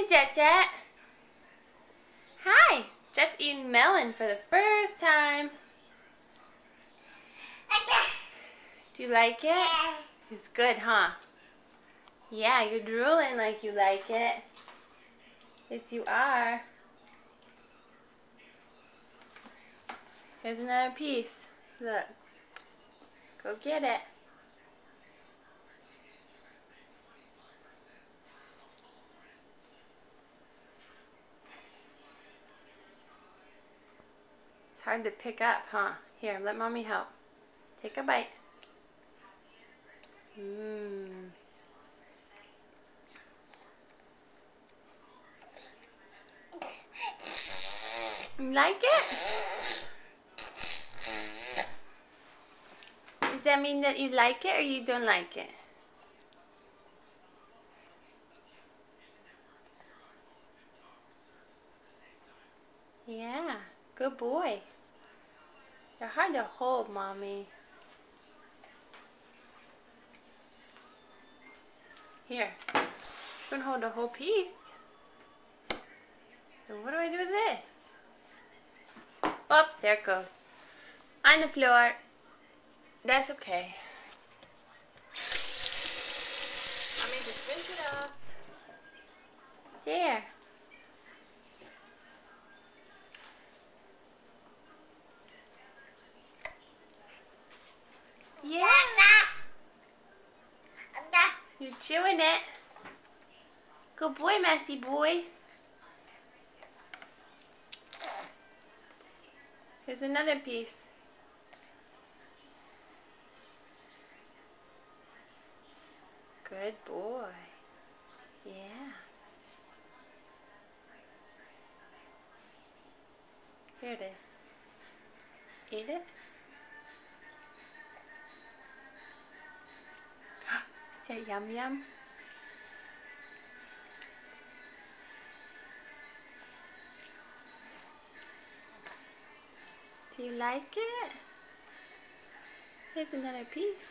Hey, Jet Jet. Hi. Jet's eating melon for the first time. Do you like it? It's good, huh? Yeah, you're drooling like you like it. Yes, you are. Here's another piece. Look. Go get it. It's hard to pick up, huh? Here, let Mommy help. Take a bite. Mmm. You like it? Does that mean that you like it or you don't like it? Yeah, good boy. They're hard to hold, Mommy. Here, you can hold the whole piece. So what do I do with this? Oh, there it goes. On the floor. That's okay. Mommy just rinse it off. There. Yeah. You're chewing it. Good boy, messy boy. Here's another piece. Good boy. Yeah. Here it is. Eat it. Is that yum yum? Do you like it? Here's another piece.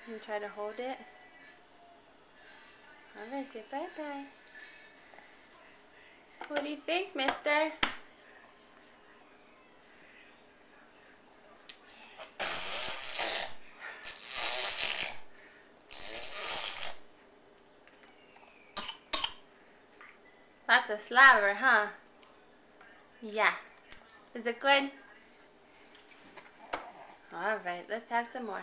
And try to hold it. Alright, say bye-bye. What do you think, mister? Lots of slobber, huh? Yeah. Is it good? Alright, let's have some more.